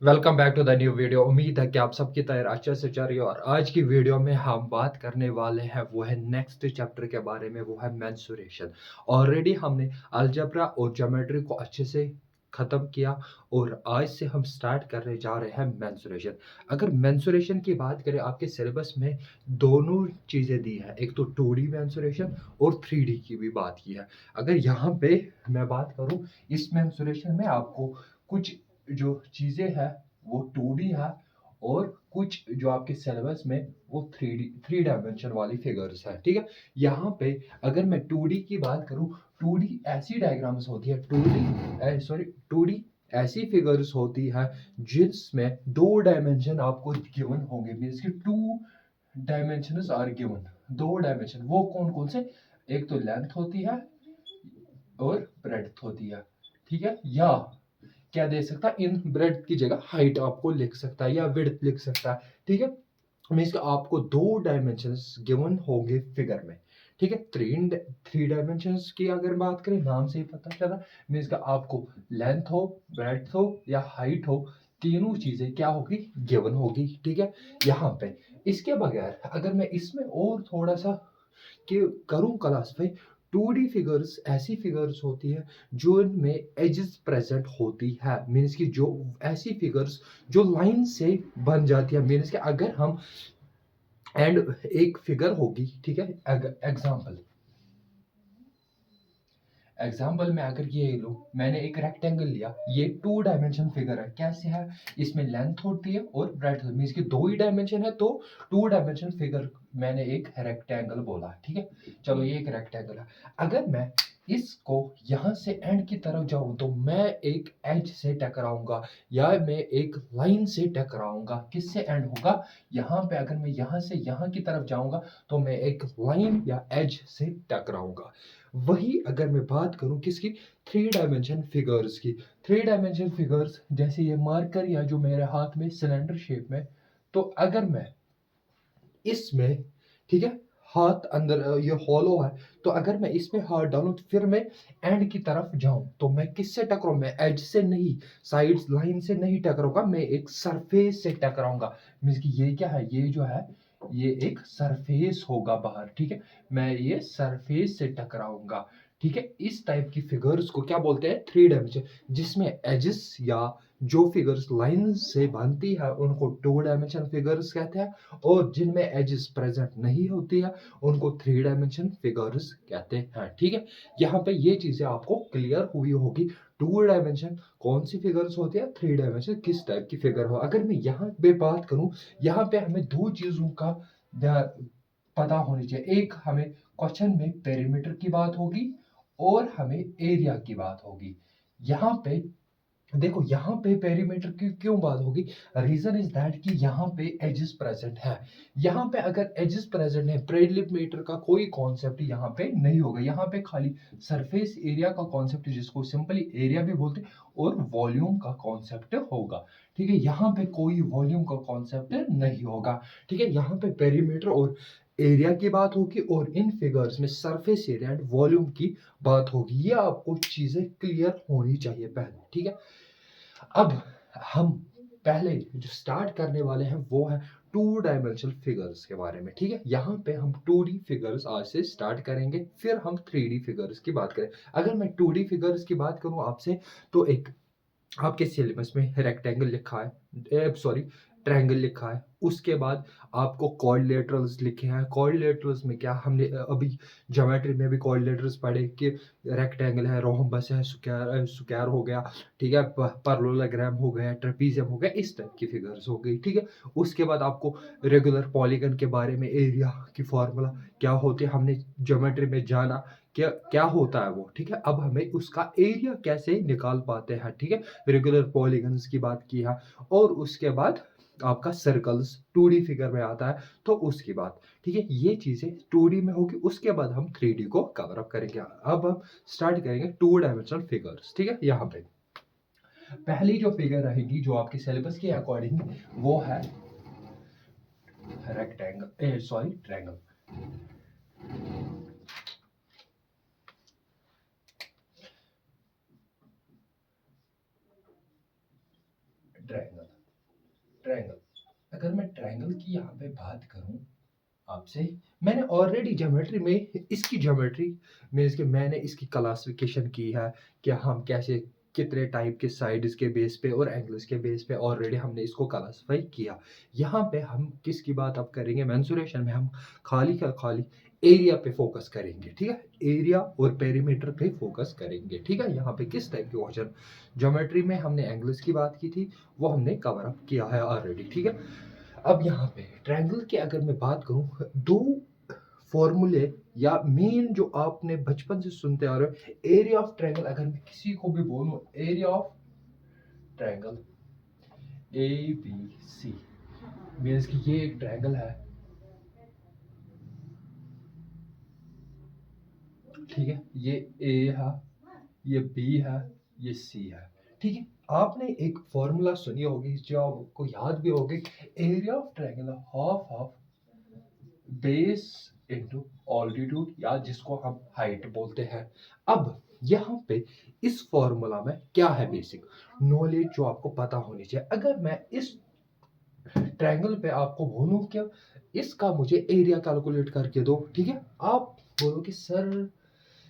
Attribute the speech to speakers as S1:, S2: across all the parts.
S1: Welcome back to the new video. उम्मीद है कि आप सबकी तरह अच्छे से चल रही हो। और आज की वीडियो में हम बात करने वाले हैं वो है नेक्स्ट चैप्टर के बारे में, वो है मेंसुरेशन। ऑलरेडी हमने अलजेब्रा और ज्योमेट्री को अच्छे से ख़त्म किया और आज से हम स्टार्ट करने जा रहे हैं मेंसुरेशन। अगर मेंसुरेशन की बात करें, आपके सिलेबस में दोनों चीज़ें दी है, एक तो 2D मेंसुरेशन और 3D की भी बात की है। अगर यहाँ पे मैं बात करूँ, इस मेंसुरेशन में आपको कुछ जो चीज़ें हैं वो 2D है और कुछ जो आपके सिलेबस में वो 3 डायमेंशन वाली फिगर्स है। ठीक है, यहाँ पे अगर मैं 2D की बात करूँ, 2D ऐसी डायग्राम्स होती है, 2D ऐसी फिगर्स होती है जिसमें 2 डायमेंशन आपको गिवन होंगे। मीन्स कि 2 डायमेंशंस आर गिवन। 2 डायमेंशन वो कौन कौन से? एक तो लेंथ होती है और ब्रेड्थ होती है। ठीक है, या क्या दे सकता है, इन ब्रेड की जगह हाइट आपको लिख सकता है या विड्थ लिख सकता है। ठीक है, मीन्स कि आपको 2 डायमेंशंस गिवन होंगे फिगर में। ठीक है, 3 डायमेंशंस की अगर बात करें, नाम से ही पता चला, मीन्स कि आपको लेंथ हो, ब्रेड्थ हो या हाइट हो, तीनों चीजें क्या होगी, गिवन होगी। ठीक है, यहाँ पे इसके बगैर अगर मैं इसमें और थोड़ा सा कि करूं क्लासिफाई, 2D फिगर्स ऐसी फिगर्स होती है जो इनमें एजेस प्रेजेंट होती है। मीन्स कि जो ऐसी फिगर्स जो लाइन से बन जाती है। मीन्स कि अगर हम एंड एक फिगर होगी, ठीक है, एग्जाम्पल एग्जाम्पल में अगर ये लो, मैंने एक रेक्टेंगल लिया, ये 2 डायमेंशन फिगर है। कैसे है? इसमें लेंथ होती है और ब्रेड्थ, मीन्स कि 2 ही डायमेंशन है, तो 2 डायमेंशन फिगर मैंने एक रेक्टेंगल बोला। ठीक है, चलो ये एक रेक्टेंगल है। अगर मैं इसको यहां से एंड की तरफ जाऊं तो मैं एक एज से टकराऊंगा या मैं एक लाइन से टकराऊंगा। किससे एंड होगा? यहाँ पे अगर मैं यहाँ से यहाँ की तरफ जाऊंगा तो मैं एक लाइन या एज से टकराऊंगा। वही अगर मैं बात करूं किसकी, 3 डायमेंशन फिगर्स की। 3 डायमेंशन फिगर्स जैसे ये मार्कर या जो मेरे हाथ में सिलेंडर शेप में, तो अगर मैं इसमें, ठीक है, हाथ अंदर ये हॉलो है, तो अगर मैं इसमें हाथ डालूं तो फिर मैं एंड की तरफ जाऊं तो मैं किससे टकराऊं? मैं एज से नहीं, साइड लाइन से नहीं टकराऊंगा, मैं एक सरफेस से टकराऊंगा। मीन्स कि ये क्या है, ये जो है ये एक सरफेस होगा बाहर। ठीक है, मैं ये सरफेस से टकराऊंगा। ठीक है, इस टाइप की फिगर्स को क्या बोलते हैं, 3 डायमेंशन। जिसमें एजेस या जो फिगर्स लाइन से बनती है उनको 2 डायमेंशन फिगर्स कहते हैं, और जिनमें एजेस प्रेजेंट नहीं होती है उनको 3 डायमेंशन फिगर्स कहते हैं। ठीक है, यहाँ पे ये चीजें आपको क्लियर हुई होगी। 2 डायमेंशन कौन सी फिगर्स होती है, 3 डायमेंशन किस टाइप की फिगर हो। अगर मैं यहाँ पे बात करूं, यहाँ पे हमें दो चीजों का पता होनी चाहिए। एक, हमें क्वेश्चन में पेरीमीटर की बात होगी और हमें एरिया की बात होगी। यहाँ पे देखो, यहाँ पे पेरीमीटर की क्यों बात होगी? रीजन इज दैट कि यहाँ पे एजेस प्रेजेंट है। यहाँ पे अगर एजेस प्रेजेंट है, पेरीमीटर का कोई कॉन्सेप्ट यहाँ पे नहीं होगा। यहाँ पे खाली सरफेस एरिया का कॉन्सेप्ट, जिसको सिंपली एरिया भी बोलते हैं, और वॉल्यूम का कॉन्सेप्ट होगा। ठीक है, यहाँ पे कोई वॉल्यूम का कॉन्सेप्ट नहीं होगा। ठीक है, यहाँ पे पेरीमीटर और एरिया की बात होगी और इन फिगर्स में सरफेस एरिया एंड वॉल्यूम की बात होगी। ये आपको चीजें क्लियर होनी चाहिए पहले। ठीक है, अब हम पहले जो स्टार्ट करने वाले हैं वो है 2 डायमेंशनल फिगर्स के बारे में। ठीक है, यहाँ पे हम 2D फिगर्स आज से स्टार्ट करेंगे, फिर हम 3D फिगर्स की बात करें। अगर मैं 2D फिगर्स की बात करूं आपसे, तो एक आपके सिलेबस में रेक्टेंगल लिखा है, सॉरी, ट्रायंगल लिखा है। उसके बाद आपको क्वाड्रिलेटरल्स लिखे हैं। क्वाड्रिलेटरल्स में क्या, हमने अभी ज्योमेट्री में भी क्वाड्रिलेटरल्स पढ़े कि रेक्टेंगल है, रोम्बस है, स्क्वायर हो गया, ठीक है, पैरेललोग्राम हो गया, ट्रेपीजियम हो गया, इस टाइप की फिगर्स हो गई। ठीक है, उसके बाद आपको रेगुलर पॉलीगन के बारे में, एरिया की फॉर्मूला क्या होती है, हमने ज्योमेट्री में जाना क्या क्या होता है वो। ठीक है, अब हमें उसका एरिया कैसे निकाल पाते हैं। ठीक है, रेगुलर पॉलीगन्स की बात की है, और उसके बाद आपका सर्कल्स 2D फिगर में आता है तो उसकी बात। ठीक है, ये चीजें 2D में होगी, उसके बाद हम 3D को कवर अप करेंगे। अब हम स्टार्ट करेंगे 2 डायमेंशनल फिगर्स। ठीक है, यहाँ पे पहली जो फिगर रहेगी जो आपके सिलेबस के अकॉर्डिंग, वो है rectangle, sorry, triangle. Triangle. Triangle अगर मैं ट्रायंगल की यहाँ पे बात करूं आपसे, मैंने ऑलरेडी ज्योमेट्री में इसकी ज्योमेट्री मीन्स कि मैंने इसकी क्लासिफिकेशन की है कि हम कैसे कितने टाइप के साइड्स के बेस पे और एंगल्स के बेस पे ऑलरेडी हमने इसको क्लासिफाई किया। यहाँ पे हम किसकी बात अब करेंगे, मेंसुरेशन में हम खाली का खाली एरिया पे फोकस करेंगे, ठीक है, एरिया और पेरीमीटर पे फोकस करेंगे, ठीक है। यहाँ पे किस टाइप के क्वेश्चन, ज्योमेट्री में हमने एंगल्स की बात की थी, वो हमने कवर अप किया है ऑलरेडी, ठीक है। अब यहाँ पे ट्रायंगल की अगर मैं बात करूं, दो फॉर्मूले या मेन जो आपने बचपन से सुनते आ रहे हो, एरिया ऑफ ट्रायंगल अगर मैं किसी को भी बोलूं, area of triangle A B C means कि ये एक ट्रायंगल है, ठीक है, ये ए है, ये बी है, ये सी है, ठीक है। आपने एक फॉर्मूला सुनी होगी जो आपको याद भी होगी, area of triangle half of base into altitude या जिसको हम हाइट बोलते हैं। अब यहाँ पे इस फॉर्मूला में क्या है बेसिक नॉलेज जो आपको पता होनी चाहिए। अगर मैं इस ट्रायंगल पे आपको बोलूं कि इसका मुझे एरिया कैलकुलेट करके दो, ठीक है, आप बोलो कि सर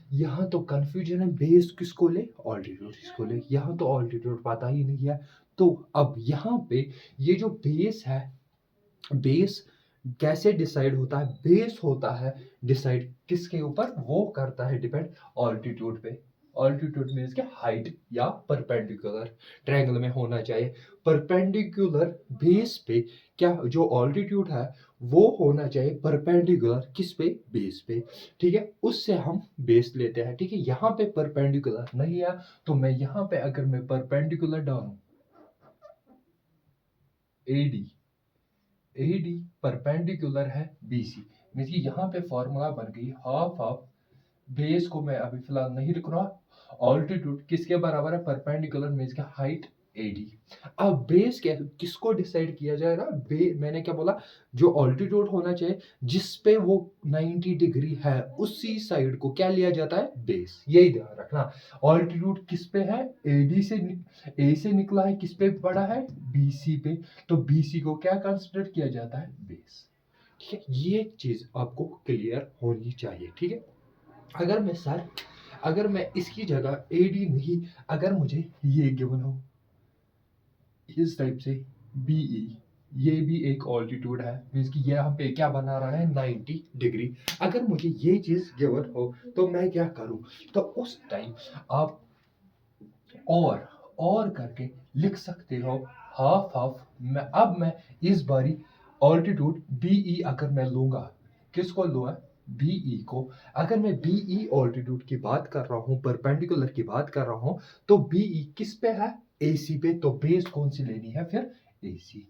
S1: यहाँ तो कंफ्यूजन है, बेस किसको ले, ऑल्टीट्यूड किसको ले, यहाँ तो ऑल्टीट्यूड पता ही नहीं है। तो अब यहाँ पे ये जो बेस है, बेस कैसे डिसाइड होता है, बेस होता है डिसाइड किसके ऊपर, वो करता है डिपेंड ऑल्टीट्यूड पे। ऑल्टीट्यूड मीन्स के हाइट या परपेंडिकुलर ट्रायंगल में होना चाहिए परपेंडिकुलर बेस पे, क्या जो ऑल्टीट्यूड है वो होना चाहिए परपेंडिकुलर किस पे, बेस पे, ठीक है, उससे हम बेस लेते हैं, ठीक है। यहाँ पे परपेंडिकुलर नहीं है तो मैं यहाँ पे अगर मैं परपेंडिकुलर डालूं एडी, AD परपेंडिकुलर है BC, मीन्स कि यहाँ पे फॉर्मूला बन गई हाफ ऑफ बेस को मैं अभी फिलहाल नहीं लिख रहा, ऑल्टीट्यूड किसके बराबर है, परपेंडिकुलर मीन्स का हाइट AD। अब बेस किसको डिसाइड किया जाएगा, मैंने क्या बोला, जो ऑल्टीट्यूड होना चाहिए जिस पे वो 90 डिग्री है उसी साइड को क्या लिया जाता है, बेस, यही ध्यान रखना। ऑल्टीट्यूड किस पे है, AD से, A से निकला है, किस पे पड़ा है, BC पे, तो BC को क्या कंसिडर किया जाता है, बेस, ठीक है। ये चीज आपको क्लियर होनी चाहिए, ठीक है। अगर मैं सर, अगर मैं इसकी जगह AD नहीं, अगर मुझे ये गिवन हो इस टाइप से BE, ये भी एक ऑल्टीट्यूड है, मीन्स कि ये यहाँ पे क्या बना रहा है, 90 डिग्री, अगर मुझे ये चीज गिवन हो तो मैं क्या करूं, तो उस टाइम आप और करके लिख सकते हो हाफ हाफ। मैं इस बारी ऑल्टीट्यूड BE अगर मैं लूंगा, किसको लूंगा, BE को, अगर मैं BE ऑल्टीट्यूड की बात कर रहा हूं, परपेंडिकुलर की बात कर रहा हूं, तो BE किस पे है, AC पे, तो बेस कौन सी लेनी है फिर, AC।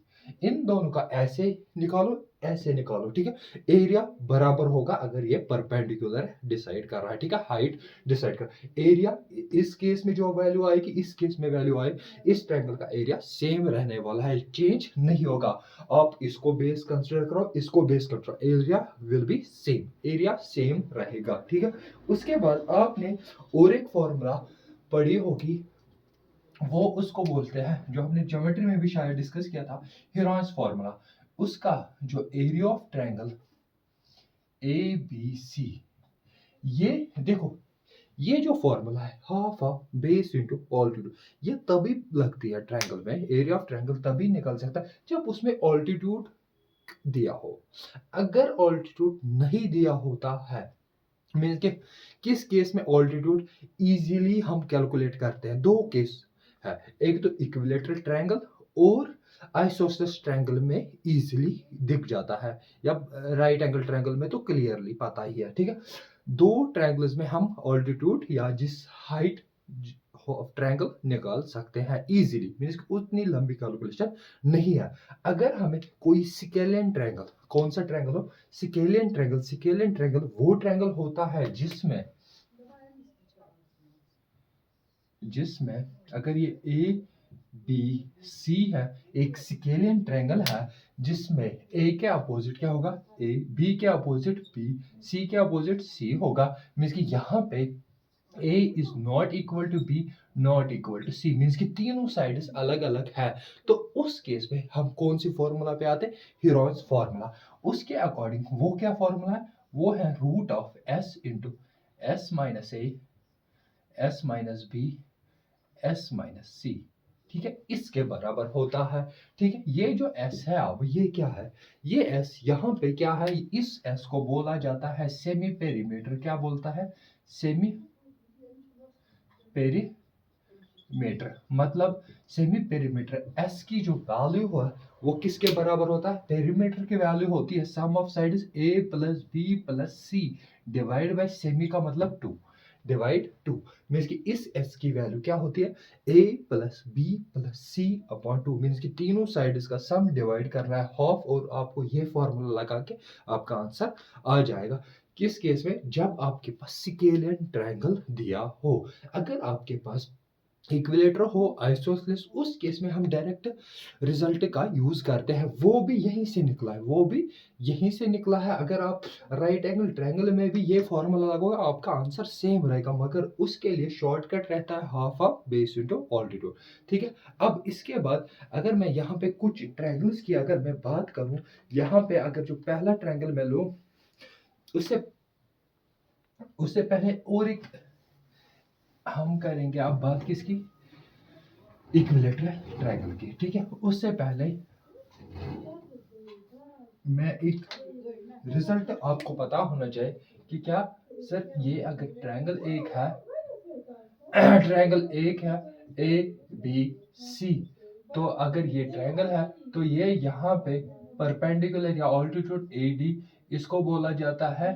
S1: इन दोनों का ऐसे निकालो, ऐसे निकालो, ठीक है, एरिया बराबर होगा अगर ये परपेंडिकुलर डिसाइड कर रहा है, ठीक है, हाइट डिसाइड कर, एरिया इस केस में जो वैल्यू आएगी इस केस में वैल्यू आएगी, इस ट्रायंगल का एरिया सेम रहने वाला है, चेंज नहीं होगा। आप इसको बेस कंसीडर करो, इसको base consider, area will be same, area same रहेगा, ठीक है। उसके बाद आपने और एक फॉर्मूला पढ़ी होगी, वो उसको बोलते हैं जो हमने ज्योमेट्री में भी शायद डिस्कस किया था, हेरॉन्स फॉर्मूला, उसका जो एरिया ऑफ ट्रायंगल ABC, ये देखो, ये जो फॉर्मूला है half of base into altitude, ये तभी लगती है ट्रायंगल में, एरिया ऑफ ट्रायंगल तभी निकल सकता है जब उसमें ऑल्टीट्यूड दिया हो। अगर ऑल्टीट्यूड नहीं दिया होता है, मीन के किस केस में ऑल्टीट्यूड इजीली हम कैलकुलेट करते हैं, दो केस है, एक तो इक्विलेटरल ट्रायंगल और आइसोसेलेस ट्रायंगल में इजीली दिख जाता है, या राइट एंगल ट्रायंगल में तो क्लियरली पता ही है, ठीक है। दो ट्रायंगल्स में हम ऑल्टीट्यूड या जिस हाइट ट्रायंगल निकाल सकते हैं इजीली, मींस उतनी लंबी कैलकुलेशन नहीं है। अगर हमें कोई स्केलियन ट्रायंगल, कौन सा ट्रायंगल हो, स्केलियन ट्रायंगल, स्केलियन ट्रायंगल वो ट्रायंगल होता है जिसमें अगर ये ABC है, एक स्केलियन ट्रायंगल है जिसमें A के अपोजिट क्या होगा, A, B के अपोजिट B, C के अपोजिट C होगा, मींस कि यहाँ पे A is not equal to B not equal to C means कि तीनों साइड्स अलग अलग है। तो उस केस में हम कौन सी फॉर्मूला पे आते हैं? Heron's formula. उसके अकॉर्डिंग वो क्या फॉर्मूला है? वो है root of S into S minus A S minus B S minus C। ठीक है, इसके बराबर होता है। ठीक है, ये जो S है अब ये क्या है? ये S यहाँ पे क्या है? इस S को बोला जाता है सेमी पेरीमीटर। क्या बोलता है? Semi perimeter. मतलब सेमी पेरीमीटर S की जो वैल्यू है वो किसके बराबर होता है? पेरीमीटर की वैल्यू होती है sum of sides A plus B plus C divide by semi का मतलब 2 डिवाइड 2 मीन्स कि इस S की वैल्यू क्या होती है? A plus B plus C upon 2 means कि तीनों साइड्स का सम डिवाइड कर रहा है हाफ और आपको ये फॉर्मूला लगा के आपका आंसर आ जाएगा। किस केस में? जब आपके पास स्केलियन ट्रायंगल दिया हो। अगर आपके पास इक्विलेटर हो आइसोसेलेस, उस केस में हम डायरेक्ट रिजल्ट का यूज करते हैं। वो भी यहीं से निकला है, वो भी यहीं से निकला है। अगर आप राइट एंगल ट्रायंगल में भी ये फॉर्मूला लगोगे आपका आंसर सेम रहेगा, मगर उसके लिए शॉर्टकट रहता है half of base into altitude. ठीक है, अब इसके बाद अगर मैं यहाँ पे कुछ ट्रायंगल्स की अगर मैं बात करूं, यहाँ पे अगर जो पहला ट्रायंगल मैं लूं, उससे उससे पहले और एक हम करेंगे आप बात किसकी? इक्विलेटरल ट्रायंगल की। ठीक है, उससे पहले मैं एक रिजल्ट आपको पता होना चाहिए कि क्या सर ये अगर ट्रायंगल एक है ट्रायंगल एक है ए बी सी, तो अगर ये ट्रायंगल है तो ये यहाँ पे परपेंडिकुलर या ऑल्टीट्यूड ए डी, इसको बोला जाता है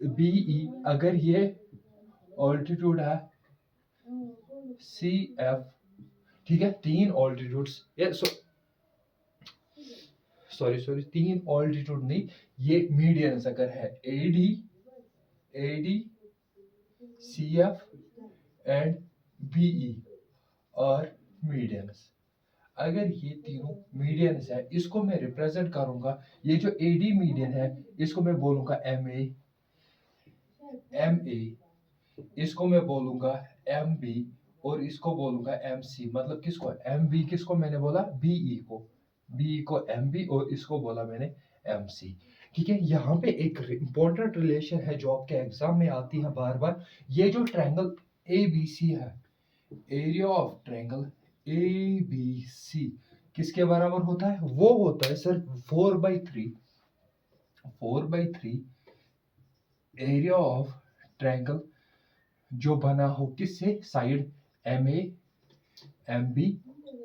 S1: बी ई। अगर ये ऑल्टीट्यूड है सी एफ। ठीक है, तीन ऑल्टीट्यूड्स, सॉरी सॉरी, तीन ऑल्टीट्यूड नहीं, ये मीडियंस अगर है A D C F and BE और मीडियंस। अगर ये तीनों मीडियंस है, इसको मैं रिप्रेजेंट करूंगा। ये जो एडी मीडियन है इसको मैं बोलूंगा एम ए, इसको मैं बोलूंगा एम बी और इसको बोलूंगा एम सी। मतलब किसको? एम बी किसको मैंने बोला? बीई को। बीई को एम बी और इसको बोला मैंने एम सी। ठीक है, यहाँ पे एक इंपॉर्टेंट रिलेशन है जो आपके एग्जाम में आती है बार बार। ये जो ट्रायंगल ए बी सी है, area of triangle A B C किसके बराबर होता है? वो होता है सर 4/3 एरिया ऑफ ट्रायंगल जो बना हो किससे? Side M A M B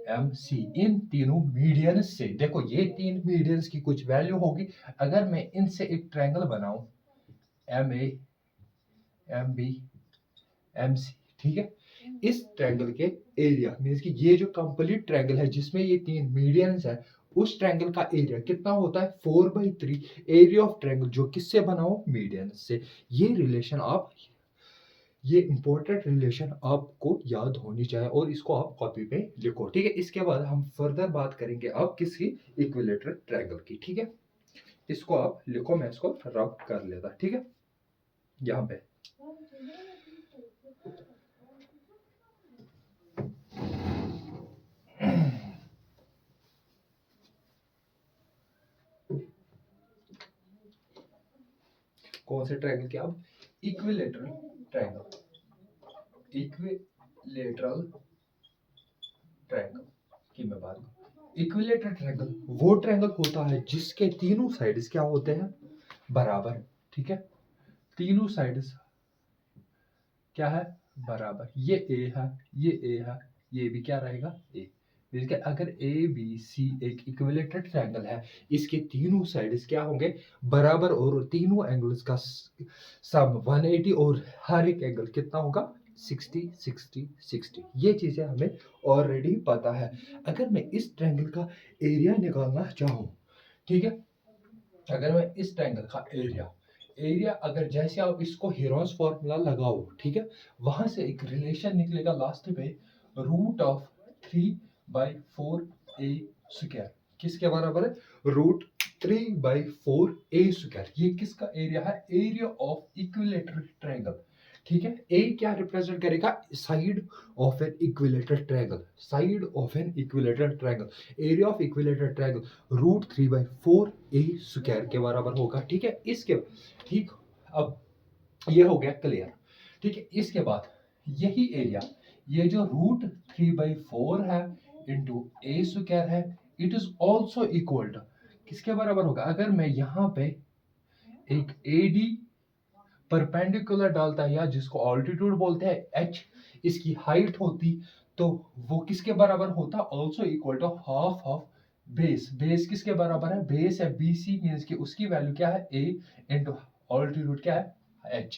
S1: M C, इन तीनों मीडियंस से। देखो ये तीन मीडियंस की कुछ वैल्यू होगी। अगर मैं इनसे एक ट्रायंगल बनाऊं M A M B M C, ठीक है, इस ट्रायंगल के एरिया मीन्स कि ये जो कंप्लीट ट्रायंगल है जिसमें ये तीन मीडियंस है, उस ट्रायंगल का एरिया कितना होता है? 4/3 एरिया ऑफ ट्रायंगल जो किससे बना हो? मीडियंस से। ये रिलेशन आप, ये इंपॉर्टेंट रिलेशन आपको याद होनी चाहिए और इसको आप कॉपी पे लिखो। ठीक है, इसके बाद हम फर्दर बात करेंगे अब किसकी? इक्विलेटरल ट्रायंगल की। ठीक है, इसको आप लिखो, मैं इसको रब कर लेता। ठीक है, यहाँ पे कौन से ट्रायंगल के? अब इक्विलेटरल ट्रायंगल, इक्विलेटरल ट्रायंगल की मैं बात करूं। इक्विलेटरल ट्रायंगल वो ट्रायंगल होता है जिसके तीनों साइड्स क्या होते हैं? बराबर। ठीक है, तीनों साइड्स क्या है? बराबर। ये ए है, ये ए है, ये भी क्या रहेगा? ए। इसके अगर ए बी सी एक इक्विलेटरल ट्रायंगल है, इसके तीनों साइड्स क्या होंगे? बराबर, और तीनों एंगल्स का सम 180 और हर एक एंगल कितना होगा? 60 60 60। ये चीजें हमें ऑलरेडी पता है। अगर मैं इस ट्रायंगल का एरिया निकालना चाहूँ, ठीक है, अगर मैं इस ट्रायंगल का एरिया अगर जैसे आप इसको हीरोन्स फॉर्मूला लगाओ, ठीक है, वहां से एक रिलेशन निकलेगा लास्ट में, √3/4 a²। किसके बराबर है? √3/4 a²। ये किसका एरिया है? Area of equilateral triangle. ठीक है। ए क्या रिप्रेजेंट करेगा, side of an equilateral triangle, side of an equilateral triangle. Area of equilateral triangle √3/4 a square के बराबर होगा। ठीक है, इसके ठीक, अब ये हो गया क्लियर। ठीक है, इसके बाद यही एरिया, ये जो √3/4 है इंटू ए स्क्वायर है, it is also equal to किसके बराबर होगा, अगर मैं यहाँ पे एक एडी परपेंडिकुलर डालता है या जिसको ऑल्टीट्यूड बोलते हैं h, इसकी हाइट होती, तो वो किसके बराबर होता, also equal to half of base. Base किसके बराबर है, बेस है BC, मींस कि उसकी वैल्यू क्या है a इंटू ऑल्टीट्यूड क्या है h।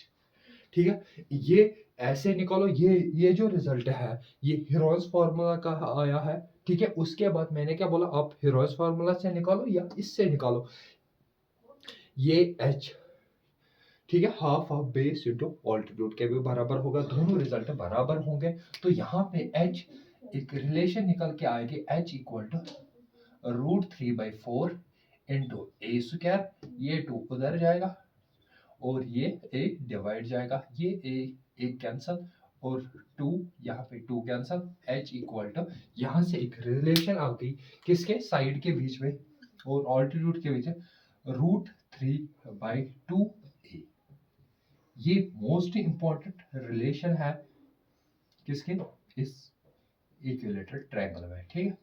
S1: ठीक है, ये ऐसे निकालो, ये जो रिजल्ट है ये हीरोल्स फार्मूला का आया है। ठीक है, उसके बाद मैंने क्या बोला, आप हीरोल्स फार्मूला से निकालो या इससे निकालो, ये h, ठीक है, half of base into altitude के भी बराबर होगा, दोनों रिजल्ट बराबर होंगे। तो यहाँ पे h एक रिलेशन निकल के आएगी, h equal to √3/4 into a square, ये 2 उधर जाएगा और ये a डिवाइड जाएगा, ये a एक कैंसल और 2 यहाँ पे 2 कैंसल, h इक्वल टू यहाँ से एक रिलेशन आ गई किसके, साइड के बीच में और ऑल्टीट्यूड के बीच में, √3/2 a। ये मोस्ट इंपॉर्टेंट रिलेशन है किसके, इस इक्विलेटरल ट्रायंगल में। ठीक है,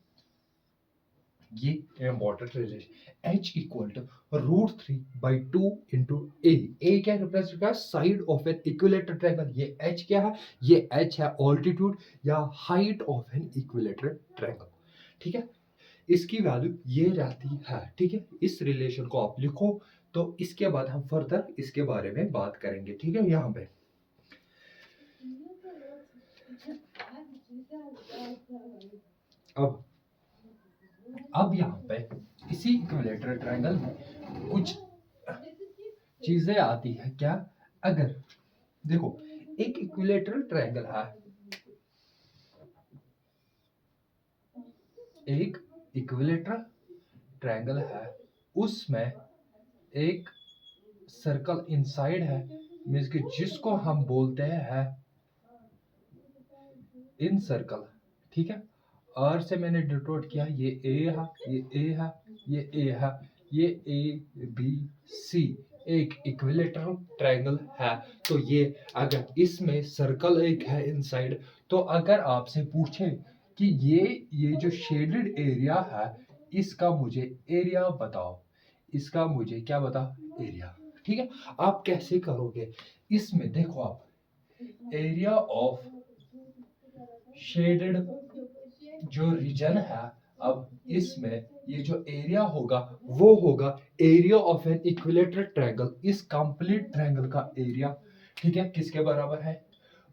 S1: ये important relation, h equal to √3/2 into a क्या रिप्रेजेंट करता है, side of an equilateral triangle. ये h क्या है, ये h है ऑल्टीट्यूड या height of an equilateral triangle. ठीक है, इसकी वैल्यू ये रहती है। ठीक है, इस रिलेशन को आप लिखो, तो इसके बाद हम फर्दर इसके बारे में बात करेंगे। ठीक है, यहाँ पे अब यहाँ पे इसी इक्विलेटरल ट्रायंगल में कुछ चीजें आती है क्या, अगर देखो एक इक्विलेटरल ट्रायंगल है, एक इक्विलेटरल ट्रायंगल है, उसमें एक सर्कल इनसाइड है, मींस कि जिसको हम बोलते हैं इन सर्कल। ठीक है, आर से मैंने डिनोट किया, ये ए है, ये ए है, ये ए है, ये ABC एक इक्विलेटरल ट्रायंगल है। तो ये अगर इसमें सर्कल एक है इनसाइड, तो अगर आपसे पूछे कि ये जो शेडेड एरिया है, इसका मुझे एरिया बताओ, इसका मुझे क्या बताओ, एरिया। ठीक है, आप कैसे करोगे, इसमें देखो आप, एरिया ऑफ शेडेड जो रीजन है, अब इसमें ये जो एरिया होगा वो होगा area of an equilateral triangle, इस कंप्लीट ट्रायंगल का एरिया। ठीक है, किसके बराबर है,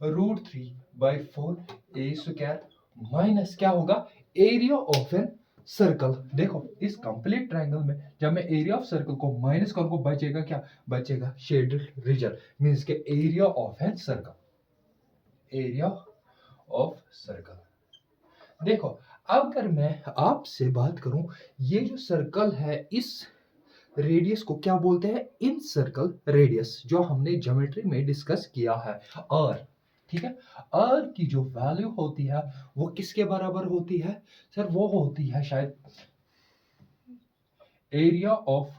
S1: √3/4 ए स्क्वायर माइनस क्या होगा, एरिया ऑफ एन सर्कल। देखो इस कंप्लीट ट्रायंगल में जब मैं एरिया ऑफ सर्कल को माइनस करूंगा, बचेगा क्या, बचेगा शेडेड रीजन, मींस के area of an circle, area of circle. देखो अब अगर मैं आपसे बात करूं, ये जो सर्कल है इस रेडियस को क्या बोलते हैं, इन सर्कल रेडियस, जो हमने ज्योमेट्री में डिस्कस किया है, आर। ठीक है, आर की जो वैल्यू होती है वो किसके बराबर होती है, सर वो होती है शायद area of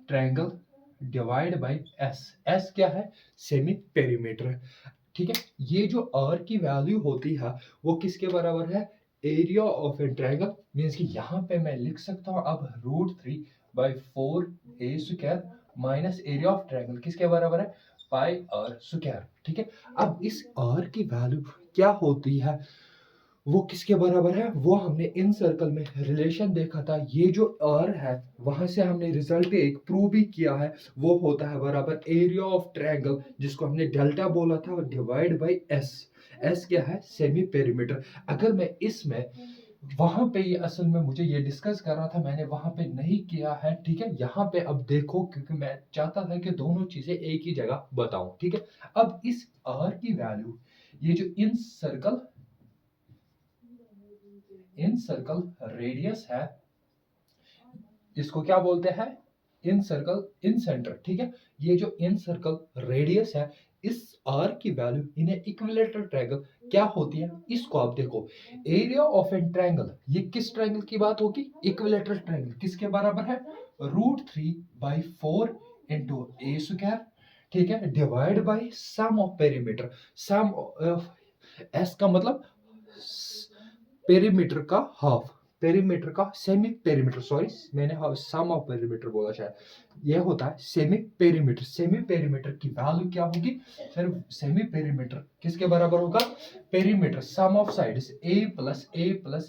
S1: triangle divide by S. S क्या है, सेमी पेरीमीटर। ठीक है, ये जो आर की वैल्यू होती है वो किसके बराबर है, area of a triangle, means कि यहाँ पे मैं लिख सकता हूँ अब √3/4 a square minus area of triangle किसके बराबर है, πr स्क्वायर। ठीक है, अब इस आर की वैल्यू क्या होती है, वो किसके बराबर है, वो हमने इन सर्कल में रिलेशन देखा था, ये जो आर है वहां से हमने रिजल्ट एक प्रूव भी किया है, वो होता है बराबर एरिया ऑफ ट्रायंगल, जिसको हमने डेल्टा बोला था, डिवाइड बाय एस। एस क्या है, सेमी पेरीमीटर। अगर मैं इसमें वहां पे, ये असल में मुझे ये डिस्कस कर रहा था, मैंने वहां पे नहीं किया है। ठीक है, यहाँ पे अब देखो, क्योंकि मैं चाहता था कि दोनों चीजें एक ही जगह बताऊं। ठीक है, अब इस आर की वैल्यू, ये जो इन सर्कल रेडियस है, इसको क्या बोलते हैं, इन सर्कल इन सेंटर। ठीक है, ये जो इन सर्कल रेडियस है, इस आर की value in A equilateral triangle क्या होती है, इसको आप देखो। एरिया ऑफ एन ट्रायंगल, ये किस ट्रायंगल की बात होगी, इक्विलेटरल ट्रायंगल, किसके बराबर है, √3/4 इंटू ए स्क्वायर, ठीक है, divide by sum of perimeter. Sum of S का मतलब पेरीमीटर का हाफ, पेरीमीटर का सेमी पेरीमीटर, सॉरी मैंने सम ऑफ पेरीमीटर बोला शायद, ये होता है सेमी पेरीमीटर। सेमी पेरीमीटर की वैल्यू क्या होगी, सर सेमी पेरीमीटर किसके बराबर होगा, perimeter sum of sides a plus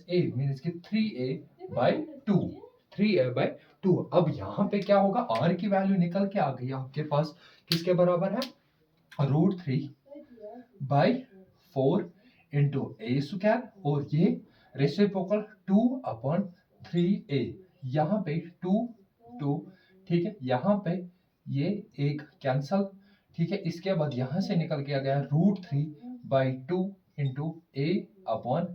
S1: a means कि 3a/2, 3a/2। अब यहाँ पे क्या होगा, r की वैल्यू निकल के आ गई आपके पास, किसके बराबर है, √3/4 इंटू ए स्क्वायर, और ये रेसिप्रोकल 2/3a, यहाँ पे 2, ठीक है, यहाँ पे ये एक कैंसल, ठीक है, इसके बाद यहाँ से निकल के आ गया √3/2 इंटू a/3,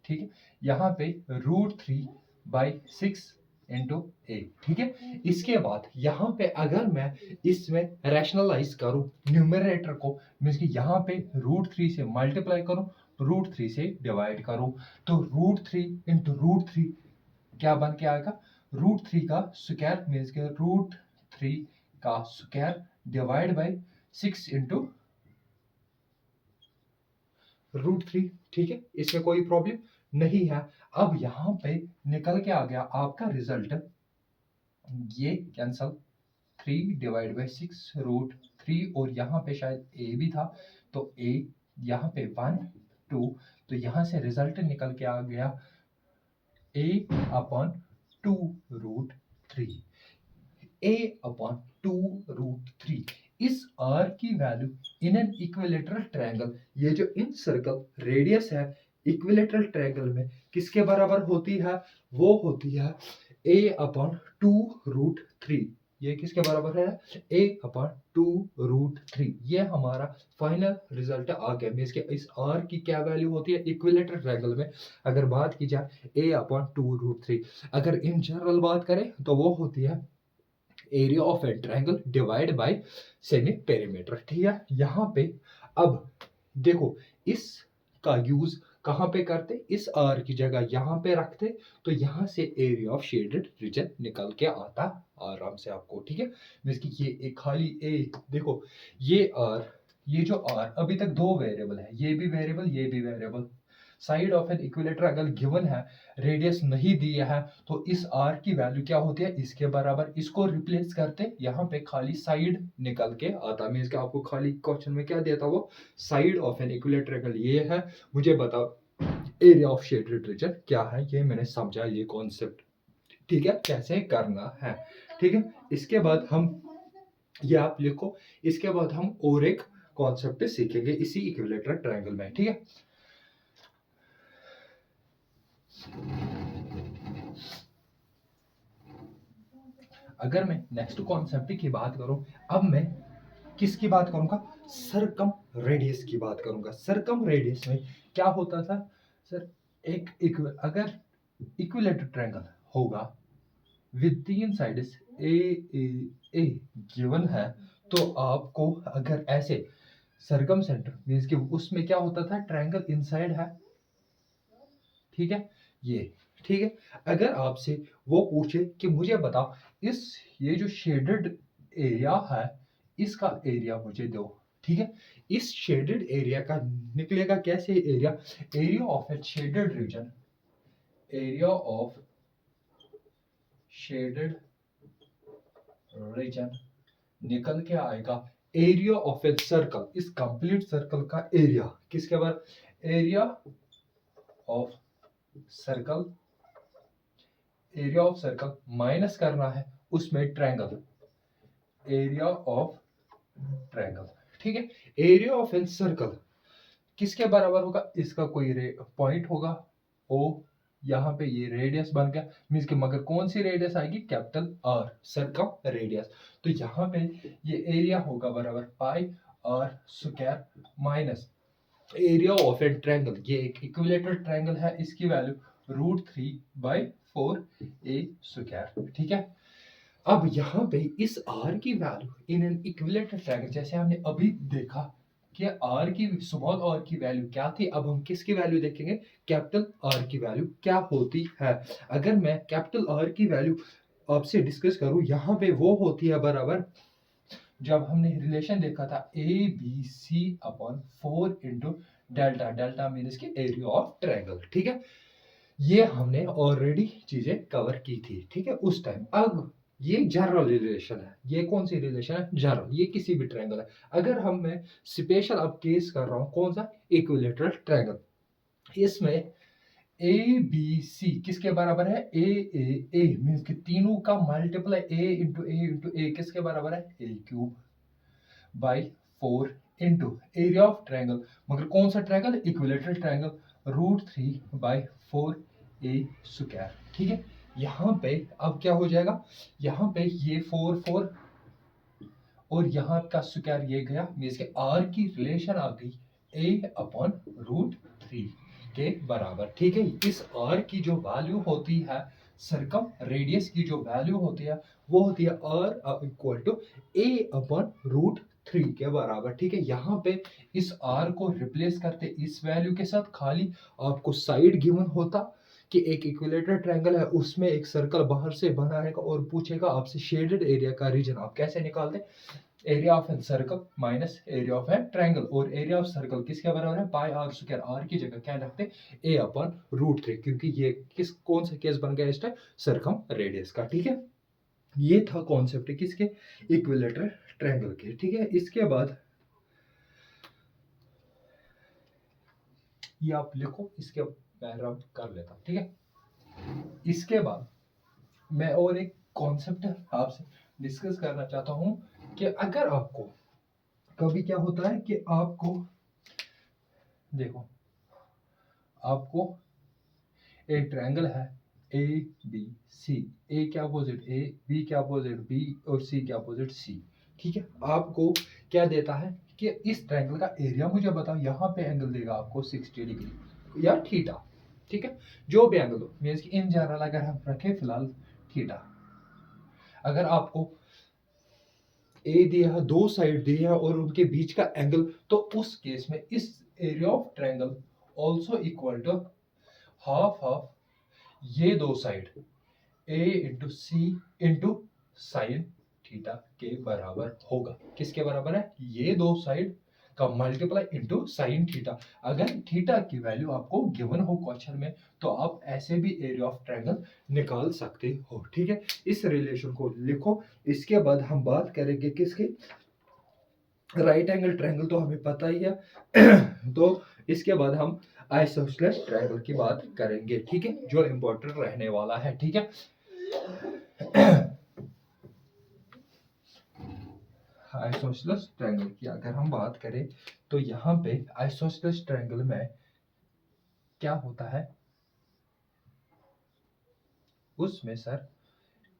S1: ठीक है, यहाँ पे √3/6 इंटू ए, ठीक है। इसके बाद यहाँ पे अगर मैं इसमें रैशनलाइज करूं न्यूमरेटर को, मीन्स कि यहाँ पे √3 से मल्टीप्लाई करूं, √3 से डिवाइड करूं, तो √3 इंटू √3 क्या बन के आएगा, √3 का स्क्वायर मीन्स के √3 का स्क्वायर डिवाइड बाय 6 इंटू √3, ठीक है, इसमें कोई प्रॉब्लम नहीं है। अब यहाँ पे निकल के आ गया आपका रिजल्ट, ये कैंसल, 3/6 √3, और यहाँ पे शायद a भी था, तो a यहाँ पे 1, 2, तो यहाँ से रिजल्ट निकल के आ गया a/2 √3, a/2 √3। इस r की value in an equilateral triangle, ये जो इन सर्कल रेडियस है इक्विलेटरल ट्रायंगल में किसके बराबर होती है, वो होती है a/2 √3। ये किसके बराबर है, a/2 √3। ये हमारा फाइनल रिजल्ट आ गया, मींस के इस r की क्या वैल्यू होती है इक्विलेटरल ट्रायंगल में, अगर बात की जाए a/2 √3। अगर इन जनरल बात करें तो वो होती है area of a triangle divide by semi perimeter, ठीक है। यहाँ पे अब देखो इसका यूज कहाँ पे करते, इस आर की जगह यहाँ पे रखते, तो यहाँ से एरिया ऑफ शेडेड रीजन निकल के आता आराम से आपको, ठीक है। मींस कि ये एक खाली ए, देखो ये आर, ये जो आर अभी तक दो वेरिएबल है, ये भी वेरिएबल, ये भी variable, side of N equilateral अगर गिवन है, रेडियस नहीं दिया है, तो इस r की वैल्यू क्या होती है, इसके बराबर, इसको रिप्लेस करते, यहाँ पे खाली साइड निकल के आता, मींस कि आपको खाली क्वेश्चन में क्या देता, वो साइड ऑफ एन इक्विलेटरल ये है, मुझे बताओ एरिया ऑफ शेडेड रीजन क्या है, ये मैंने समझा ये कॉन्सेप्ट, ठीक है, कैसे करना है, ठीक है। इसके बाद हम, ये आप लिखो, इसके बाद हम और एक कॉन्सेप्ट सीखेंगे इसी इक्विलेटरल ट्रायंगल में, ठीक है। अगर मैं नेक्स्ट कॉन्सेप्ट की बात करूं, अब मैं किसकी बात करूंगा, सरकम रेडियस की बात करूंगा। सरकम रेडियस में क्या होता था सर, अगर इक्विलेटरल ट्रायंगल होगा with 3 sides A A A given है, तो आपको अगर ऐसे सरकम सेंटर मींस कि उसमें क्या होता था, ट्रायंगल इनसाइड है, ठीक है, ये, ठीक है। अगर आपसे वो पूछे कि मुझे बताओ इस, ये जो शेडेड एरिया है इसका एरिया मुझे दो, ठीक है, इस शेडेड एरिया का निकलेगा कैसे area, area of A shaded region, area of shaded region निकल के आएगा एरिया ऑफ ए सर्कल, इस कंप्लीट सर्कल का एरिया किसके बारे, area of circle, area of circle minus करना है उसमें ट्रायंगल, एरिया ऑफ ट्रायंगल, ठीक है। एरिया ऑफ एन सर्कल किसके बराबर होगा, इसका कोई पॉइंट होगा ओ, यहाँ पे ये रेडियस बन गया, मींस कि मगर कौन सी रेडियस आएगी, कैपिटल आर, सर्कम रेडियस, तो यहाँ पे ये एरिया होगा बराबर pi R square minus area of an triangle, ये एक इक्विलेटरल ट्रायंगल है, इसकी वैल्यू √3/4 ए स्क्वायर, ठीक है। अब यहाँ पे इस r की value in an equilateral triangle, जैसे हमने अभी देखा कि r की स्मॉल r की वैल्यू क्या थी, अब हम किसकी वैल्यू देखेंगे, कैपिटल R की वैल्यू क्या होती है। अगर मैं कैपिटल R की वैल्यू आपसे डिस्कस करूं, यहाँ पे वो होती है बराबर, जब हमने रिलेशन देखा था ABC upon 4 into delta, delta means की एरिया ऑफ ट्रायंगल, ठीक है। ये हमने ऑलरेडी चीजें कवर की थी, ठीक है, उस टाइम। अब ये जनरल रिलेशन है, ये कौन सी रिलेशन है, जनरल, ये किसी भी ट्रायंगल है। अगर हम मैं स्पेशल अब केस कर रहा हूं, कौन सा, इक्विलेटरल ट्रायंगल, इसमें ए बी सी किसके बराबर है, ए मीन्स कि तीनों का मल्टीप्लाई ए किसके बराबर है, a cube by 4 into area of triangle, मगर कौन सा ट्रायंगल, इक्विलेटरल ट्रायंगल, √3/4a², ठीक है। यहाँ पे अब क्या हो जाएगा, यहाँ पे ये 4 और यहाँ का स्क्वायर ये गया, मीन्स के आर की रिलेशन आ गई a/√3 के बराबर, ठीक है। इस आर की जो वैल्यू होती है, सर्कम रेडियस की जो वैल्यू होती है, वो होती है r इक्वल टू a/√3 के बराबर, ठीक है। यहाँ पे इस r को रिप्लेस करते इस वैल्यू के साथ, खाली आपको साइड गिवन होता कि एक इक्विलेटरल ट्रायंगल है, उसमें एक सर्कल बाहर से बनाएगा और पूछेगा आपसे शेडेड एरिया का रीजन आप कैसे निकालते, area of an circle minus area of an triangle, और एरिया ऑफ सर्कल किसके बराबर है, पाई आर स्क्वायर, आर की जगह क्या रखते, a/√3, क्योंकि ये किस कौन सा केस बन गया इस टाइम, सर्कम रेडियस का, ठीक है। ये था कॉन्सेप्ट किसके, इक्विलेटरल ट्रायंगल के, ठीक है। इसके बाद ये आप लिखो, इसके मैं रब कर लेता हूं, ठीक है। इसके बाद मैं और एक कॉन्सेप्ट आपसे डिस्कस करना चाहता हूं कि अगर आपको कभी क्या होता है कि आपको देखो, आपको एक ट्रायंगल है ए बी सी, ए क्या अपोजिट ए, बी क्या अपोजिट बी, और सी क्या अपोजिट सी, ठीक है। आपको क्या देता है कि इस ट्रायंगल का एरिया मुझे बताओ, यहाँ पे एंगल देगा आपको 60 डिग्री या थीटा, ठीक है, जो भी एंगल हो, मीन्स कि इन जनरल अगर हम रखें फिलहाल थीटा। अगर आपको ए दिया है, दो साइड दिया है और उनके बीच का एंगल, तो उस केस में इस area of triangle also equal to half half ये दो side a into c into sine theta के बराबर होगा। किसके बराबर है, ये दो साइड का मल्टीप्लाई इंटू साइन थीटा। अगर थीटा की वैल्यू आपको गिवन हो क्वेश्चन में, तो आप ऐसे भी एरिया ऑफ ट्रायंगल निकाल सकते हो, ठीक है। इस रिलेशन को लिखो। इसके बाद हम बात करेंगे किसकी, राइट एंगल ट्रायंगल तो हमें पता ही है तो इसके बाद हम आइसोसेलेस ट्रायंगल की बात करेंगे, ठीक है, जो इंपॉर्टेंट रहने वाला है, ठीक है। आइसोसेलेस ट्रायंगल की अगर हम बात करें, तो यहाँ पे आइसोसेलेस ट्रायंगल में क्या होता है, उसमें सर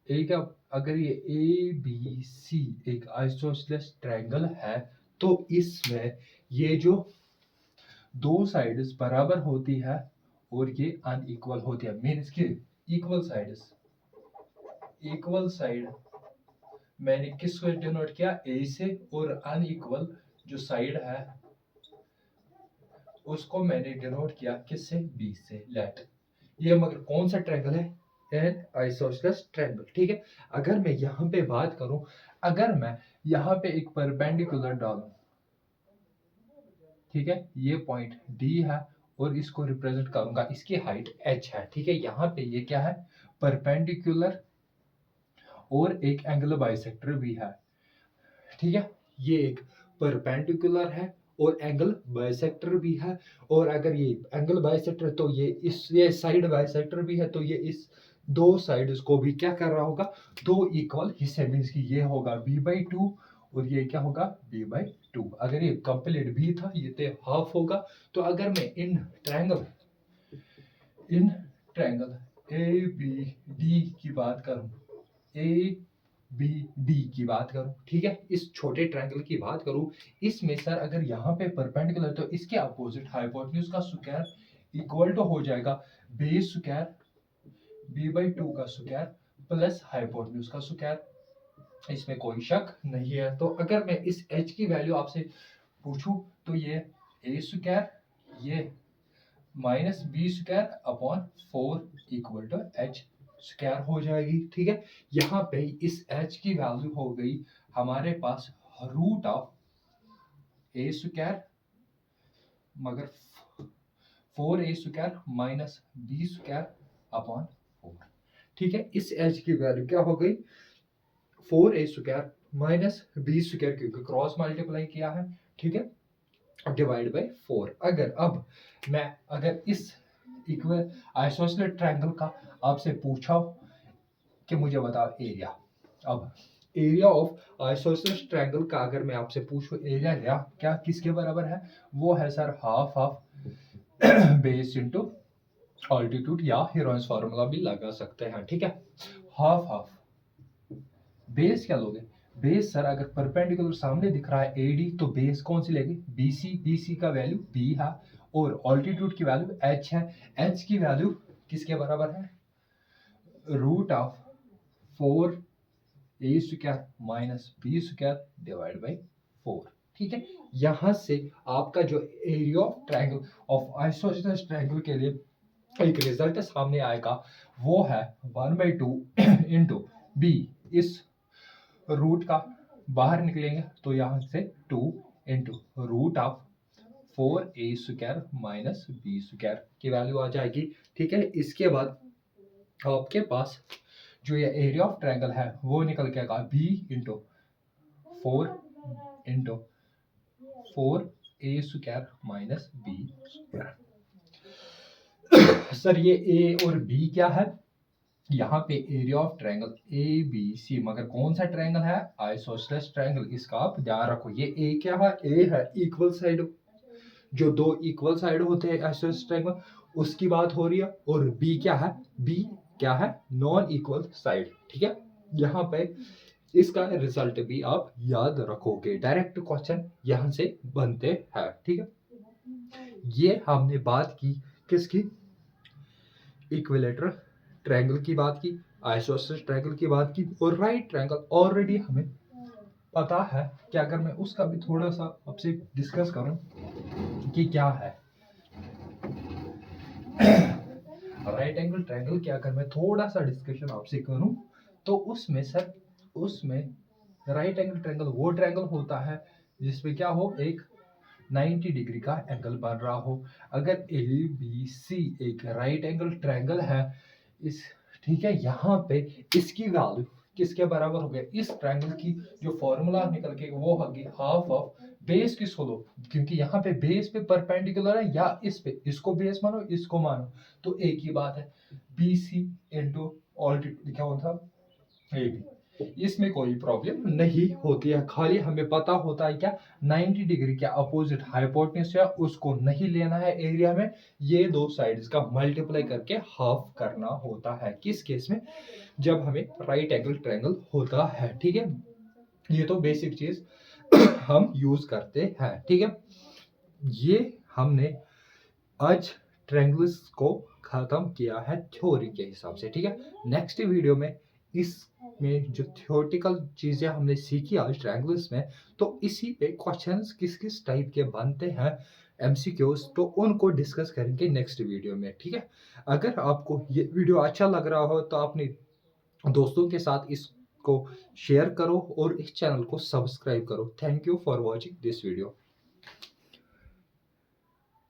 S1: एक, अगर ये ए बी सी एक आइसोसेलेस ट्रायंगल है, तो इसमें ये जो दो साइड्स बराबर होती है और ये अनइक्वल होती है, मीन्स कि इक्वल साइड मैंने किसको डिनोट किया, ए से, और अनइक्वल जो साइड है उसको मैंने डिनोट किया किससे, बी से, लेट। ये मगर कौन सा ट्रायंगल है, एन आइसोसेलेस ट्रायंगल, ठीक है। अगर मैं यहाँ पे बात करूं, अगर मैं यहाँ पे एक परपेंडिकुलर डालूं, ठीक है, ये पॉइंट डी है और इसको रिप्रेजेंट करूंगा, इसकी हाइट h है, ठीक है। यहाँ पे ये क्या है, परपेंडिकुलर और एक एंगल बाइसेक्टर भी है, ठीक है। ये एक परपेंडिकुलर है और एंगल बाइसेक्टर भी है, और अगर ये एंगल बाइसेक्टर, तो ये साइड बाइसेक्टर भी है, तो ये इस दो साइड्स को भी क्या कर रहा होगा, दो इक्वल हिस्से, मीन्स कि ये होगा b/2 और ये क्या होगा, b/2। अगर ये कंप्लीट b था, ये तो हाफ होगा। तो अगर मैं in triangle A B D की बात करूं, ए बी डी की बात करूं, ठीक है, इस छोटे ट्रायंगल की बात करूं, इसमें सर अगर यहाँ पे परपेंडिकुलर, तो इसके अपोजिट हाइपोटेन्यूज का स्क्वायर इक्वल टू हो जाएगा बेस स्क्वायर b/2 का स्क्वायर प्लस हाइपोटेन्यूज का स्क्वायर, इसमें कोई शक नहीं है। तो अगर मैं इस h की वैल्यू आपसे पूछूं तो ये a स्क्वायर ये minus B square upon 4 equal to h square हो जाएगी। ठीक है, यहाँ पे इस h की वैल्यू हो गई हमारे पास रूट ऑफ ए स्क्वायर मगर 4a square minus B square upon 4। ठीक है, इस h की वैल्यू क्या हो गई 4a square minus B square क्योंकि क्रॉस मल्टीप्लाई किया है। ठीक है, डिवाइड बाय 4। अगर इस इक्वल आइसोसेलेस ट्रायंगल का आपसे पूछा कि मुझे बताओ एरिया, अब एरिया ऑफ आइसोसेलेस ट्रायंगल का अगर मैं आपसे पूछूं एरिया क्या किसके बराबर है, वो है sir half of base into altitude या हीरोइंस फार्मूला भी लगा सकते हैं। ठीक है, हाफ हाफ बेस क्या लोगे, बेस सर अगर परपेंडिकुलर सामने दिख रहा है एडी तो बेस कौन सी लेगी बीसी, बीसी का वैल्यू बी है और ऑल्टीट्यूड की वैल्यू एच है। एच की वैल्यू किसके बराबर है root of 4a square minus B square divide by 4। ठीक है, यहां से आपका जो area of triangle of isosceles triangle के लिए एक रिजल्ट सामने आएगा वो है 1/2 इंटू बी। इस रूट का बाहर निकलेंगे तो यहाँ से 2 into root of 4a square minus B square की वैल्यू आ जाएगी। ठीक है, इसके बाद आपके पास जो ये एरिया ऑफ ट्रायंगल है वो निकल के आएगा b into 4 square minus B square. Sir ये a और b क्या है, यहाँ पे area of triangle A B C मगर कौन सा ट्रायंगल है आइसोसेलेस ट्रायंगल, इसका आप ध्यान रखो। ये ए क्या है, ए है इक्वल साइड, जो दो इक्वल साइड होते हैं आइसोसेलेस ट्रायंगल उसकी बात हो रही है, और बी क्या है नॉन इक्वल साइड। ठीक है, यहाँ पे इसका रिजल्ट भी आप याद रखोगे, डायरेक्ट क्वेश्चन यहाँ से बनते हैं। ठीक है, ये हमने बात की किसकी, इक्विलेटरल ट्रायंगल की बात की, आइसोसेलेस ट्रायंगल की बात की, और राइट ट्रायंगल ऑलरेडी हमें पता है कि अगर मैं उसका भी थोड़ा सा आपसे डिस्कस करूं कि क्या है राइट एंगल ट्रायंगल की, अगर मैं थोड़ा सा डिस्कशन आपसे करूं तो उसमें राइट एंगल ट्रायंगल वो ट्रायंगल होता है जिसमें क्या हो एक 90 डिग्री का एंगल बन रहा हो। अगर ए बी सी एक राइट एंगल ट्रायंगल है इस, ठीक है, यहाँ पे इसकी वैल्यू किसके बराबर हो गया, इस ट्रायंगल की जो फॉर्मूला निकल के वो होगी हाफ ऑफ बेस किसको लो, क्योंकि यहाँ पे बेस पे परपेंडिकुलर है या इस पे, इसको बेस मानो इसको मानो तो एक ही बात है बी सी इंटू ऑल्टीट्यूड क्या होता ए बी, इसमें कोई प्रॉब्लम नहीं होती है। खाली हमें पता होता है क्या 90 डिग्री के अपोजिट हाइपोटेन्यूज है उसको नहीं लेना है एरिया में, ये दो साइड्स का मल्टीप्लाई करके हाफ करना होता है। किस केस में, जब हमें राइट एंगल ट्रायंगल होता है। ठीक है, ये तो बेसिक चीज हम यूज करते हैं। ठीक है, ये हमने आज ट्रायंगल्स को खत्म किया है थ्योरी के हिसाब से। ठीक है, नेक्स्ट वीडियो में इसमें जो थ्योरेटिकल चीजें हमने सीखी आज ट्रायंगल्स में, तो इसी पे क्वेश्चंस किस किस टाइप के बनते हैं एमसीक्यूज, तो उनको डिस्कस करेंगे नेक्स्ट वीडियो में। ठीक है, अगर आपको ये वीडियो अच्छा लग रहा हो तो अपने दोस्तों के साथ इसको शेयर करो और इस चैनल को सब्सक्राइब करो। Thank you for watching this video.